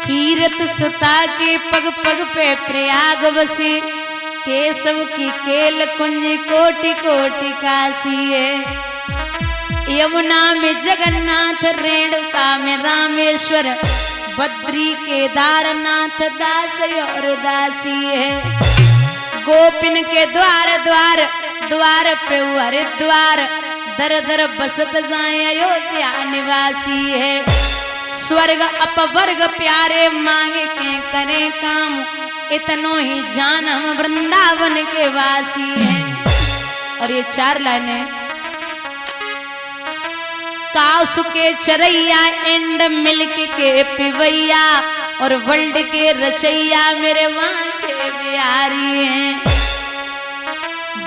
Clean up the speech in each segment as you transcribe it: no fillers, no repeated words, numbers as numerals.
कीरत सुता के पग पग पे प्रयाग बसे, केशव की केल कुंज कोटि कोटि काशी है। यमुना में जगन्नाथ, रेणुका में रामेश्वर, बद्री केदारनाथ दास और दासी है। गोपिन के द्वार द्वार द्वार पे हरिद्वार, दर दर बसत जाए अयोध्या निवासी है। स्वर्ग अपवर्ग प्यारे मांगे के करे काम, इतनो ही जान हम वृंदावन के वासी हैं। और ये 4 लाइनें, कासु के चरैया एंड मिल्क के पिवैया, और वर्ल्ड के रचैया मेरे वहां के बिहारी हैं।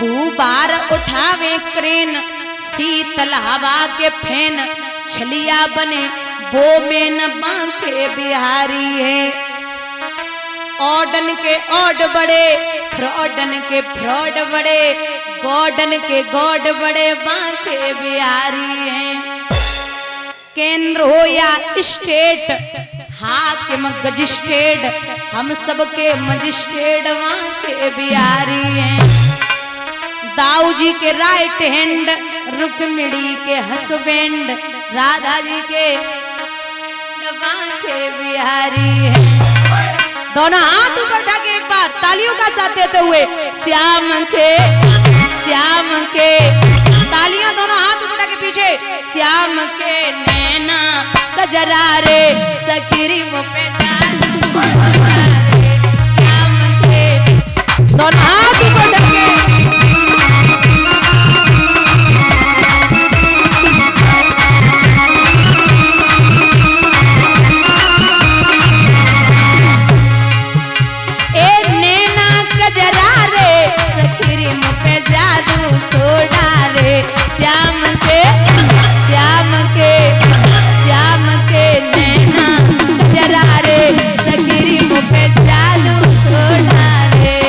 भूबार उठावे क्रेन, शीतल हवा के फैन, छलिया बने वो में न बांके बिहारी है। ऑर्डन के ऑड बड़े, फ्रॉडन के फ्रॉड बड़े, गॉडन के गॉड बड़े बांके बिहारी हैं। केंद्र हो या स्टेट, हाकिम मजिस्ट्रेट, हम सबके मजिस्ट्रेट वहां के बिहारी हैं। दाऊ जी के राइट हैंड, रुक्मिणी के हस्बैंड, राधा जी के बांके बिहारी हैं। दोनों हाथ ऊपर ढके एक बार तालियों का साथ देते हुए, श्याम के तालियां दोनों हाथ ऊपर ढके पीछे। श्याम के नैना कजरा रे, सखीरी मुझे श्याम के, दोनों हाथ ऊपर ढके। श्याम के नैना जरा रे, सखीरी मुझे जादू सोना रे।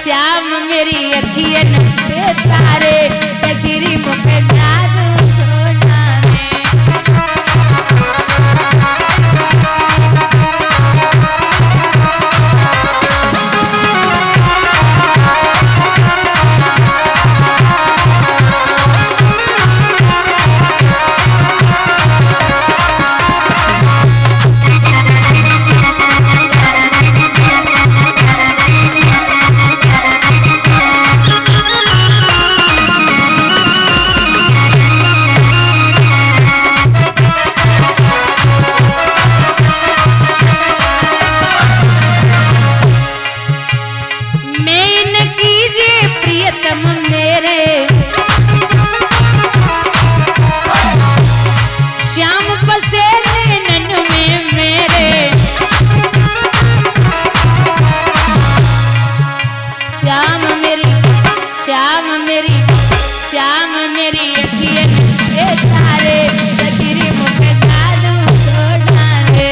श्याम मेरी अखियन पे तारे, सखीरी मुझे जादू सोना रे। श्याम मेरी अखियन पे तारे, सखीरी मुझे जादू सोना रे।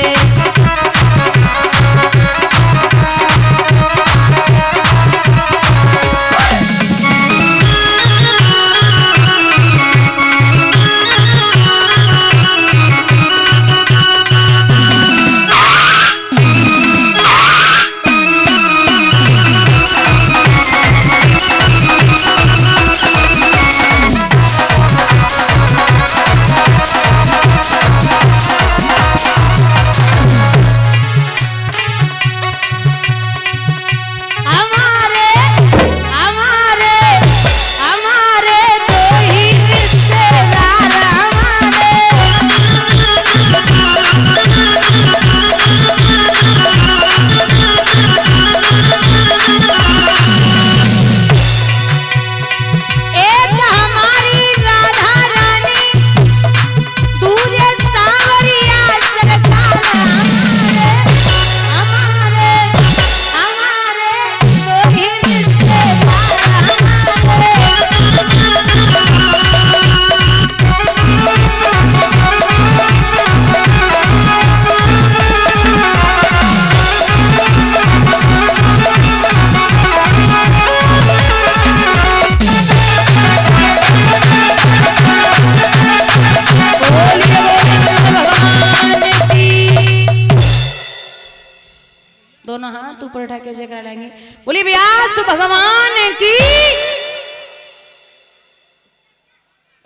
हाथ ऊपर उठा के जय करा लाएंगे। बोलिए व्यास भगवान की।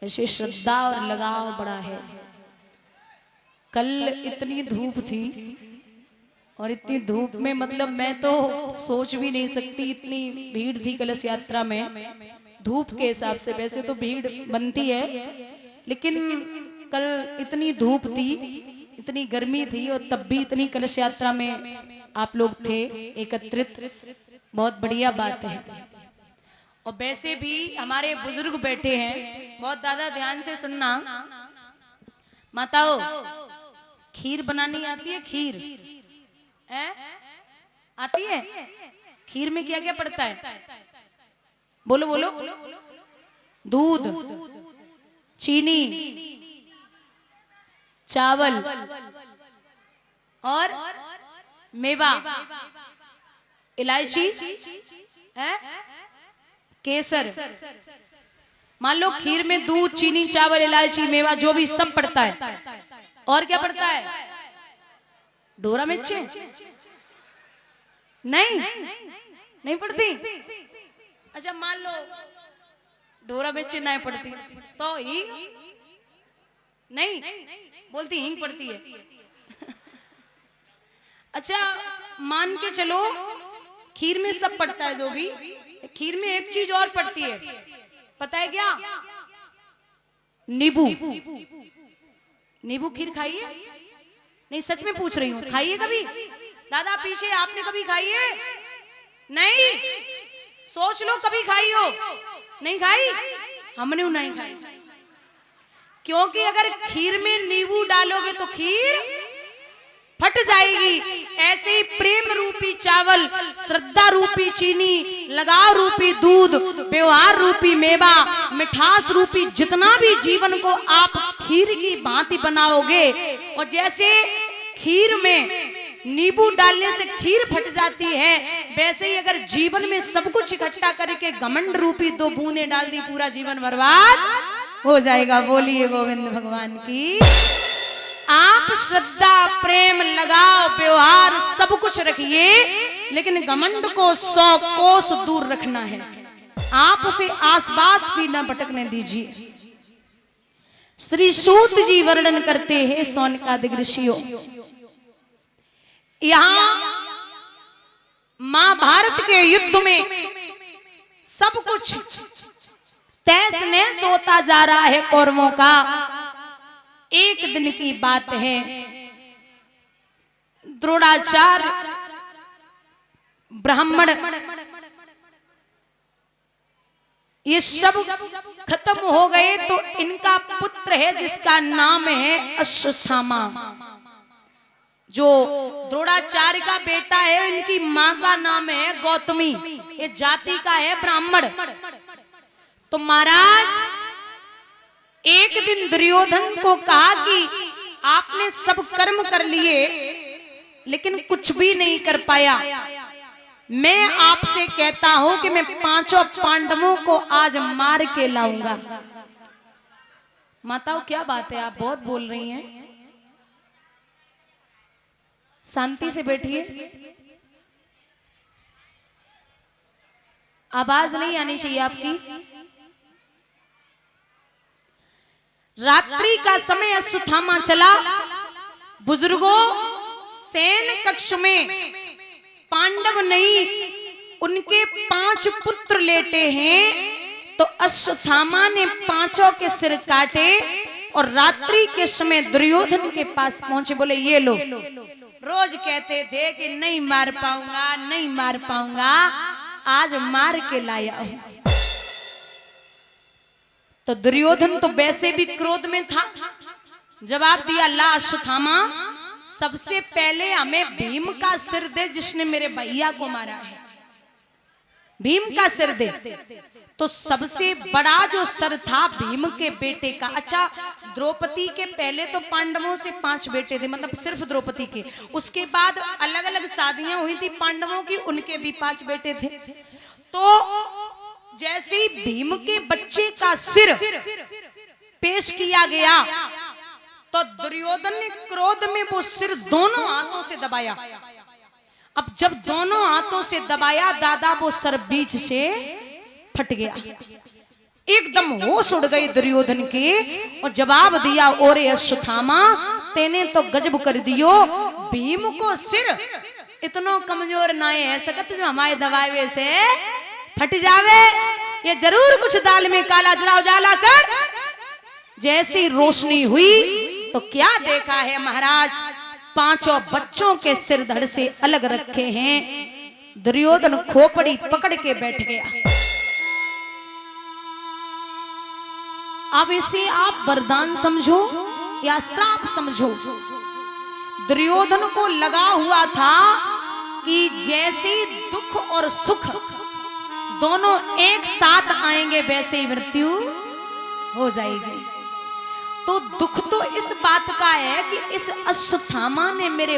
ऐसे श्रद्धा और लगाव बड़ा है। कल इतनी धूप थी और इतनी धूप में मतलब मैं तो सोच भी नहीं सकती, इतनी भीड़ थी कलश यात्रा में। धूप के हिसाब से वैसे तो भीड़ बनती है, लेकिन कल इतनी धूप थी, इतनी गर्मी थी और तब भी इतनी कलश यात्रा में आप लोग थे एकत्रित। बहुत बढ़िया बात है। और वैसे भी हमारे बुजुर्ग बैठे हैं, बहुत ज्यादा ध्यान से सुनना। माताओं, खीर बनानी आती है? खीर आती है? खीर में क्या क्या पड़ता है? बोलो बोलो। दूध, चीनी, चावल और मेवा, इलायची, केसर। मान लो खीर में दूध, चीनी, चावल, इलायची, मेवा जो भी सब पड़ता है। और क्या पड़ता है? डोरा मिर्च? नहीं, नहीं पड़ती। अच्छा मान लो डोरा मिर्च नहीं पड़ती तो हींग? नहीं बोलती, हींग पड़ती है। अच्छा मान के चलो खीर में सब पड़ता है जो भी, खीर में एक चीज और पड़ती है, पता है क्या? नींबू। नींबू खीर खाई है? नहीं सच में पूछ रही हूँ, खाई है कभी? दादा पीछे, आपने कभी खाई है? नहीं, सोच लो कभी खाई हो। नहीं खाई? हमने नहीं खाई, क्योंकि अगर खीर में नींबू डालोगे तो खीर फट जाएगी। ऐसे ही प्रेम रूपी चावल, श्रद्धा रूपी चीनी, लगाव रूपी दूध, व्यवहार रूपी मेवा, मिठास रूपी जितना भी जीवन को आप खीर की भांति बनाओगे, और जैसे खीर में नींबू डालने से खीर फट जाती है, वैसे ही अगर जीवन में सब कुछ इकट्ठा करके घमंड रूपी 2 बूंदें डाल दी, पूरा जीवन बर्बाद हो जाएगा। बोलिए गोविंद भगवान की। आप श्रद्धा, प्रेम, लगाव, व्यवहार सब कुछ रखिए, लेकिन घमंड को 100 कोस दूर रखना है। आप उसे आसपास भी न भटकने दीजिए। श्री सूत जी वर्णन करते हैं सौनकादिक ऋषियों, यहां महाभारत के युद्ध में सब कुछ तैस नैस होता जा रहा है कौरवों का। एक दिन की बात है, द्रोणाचार्य ब्राह्मण ये सब खत्म हो गए, तो इनका पुत्र है जिसका नाम है अश्वत्थामा। जो द्रोणाचार्य का बेटा है, इनकी मां का नाम है गौतमी, ये जाति का है ब्राह्मण। तो महाराज एक दिन दुर्योधन को कहा कि आपने सब कर्म कर लिए लेकिन कुछ भी नहीं कर पाया, मैं आपसे कहता हूं कि मैं 5 पांडवों को आज मार के लाऊंगा। माताओं क्या बात है, आप बहुत बोल रही हैं, शांति से बैठिए, आवाज नहीं आनी चाहिए आपकी। रात्रि का समय अश्वत्थामा चला। बुजुर्गों, सैन कक्ष में पांडव नहीं, उनके 5 पुत्र लेटे हैं। तो अश्वत्थामा ने 5 के सिर काटे और रात्रि के समय दुर्योधन के पास पहुंचे, बोले ये लो। रोज कहते थे कि नहीं मार पाऊंगा, नहीं मार पाऊंगा, आज मार के लाया हूं। तो दुर्योधन तो वैसे भी क्रोध में था, जवाब दिया, ला अश्वत्थामा, सबसे पहले हमें भीम का सिर दे जिसने मेरे भैया को मारा है, भीम का सिर दे। तो सबसे बड़ा जो सर था भीम के बेटे का। अच्छा, द्रौपदी के पहले तो पांडवों से 5 बेटे थे, मतलब सिर्फ द्रौपदी के। उसके बाद अलग अलग शादियां हुई थी पांडवों की, उनके भी 5 बेटे थे। तो जैसे ही भीम के बच्चे का सिर पेश किया गया तो दुर्योधन ने क्रोध में वो सिर दोनों हाथों से दबाया अब जब दोनों हाथों से दबाया दादा, वो सर बीच से फट गया। एकदम होश उड़ गई दुर्योधन की और जवाब दिया, ओरे अश्वत्थामा तेने तो गजब कर दियो, भीम को सिर इतनो कमजोर ना है सकत जो हमारे दबावे से फट जावे। ये जरूर कुछ दाल में काला जरा उजाला कर। जैसी रोशनी हुई तो क्या देखा है महाराज, पांचों बच्चों के सिर धड़ से अलग रखे हैं। दुर्योधन खोपड़ी पकड़ के बैठ गया। अब इसे आप वरदान समझो या श्राप समझो। दुर्योधन को लगा हुआ था कि जैसे दुख और सुख दोनों एक साथ आएंगे वैसे ही मृत्यु हो जाएगी। तो दुख तो इस बात का है कि इस अश्वत्थामा ने मेरे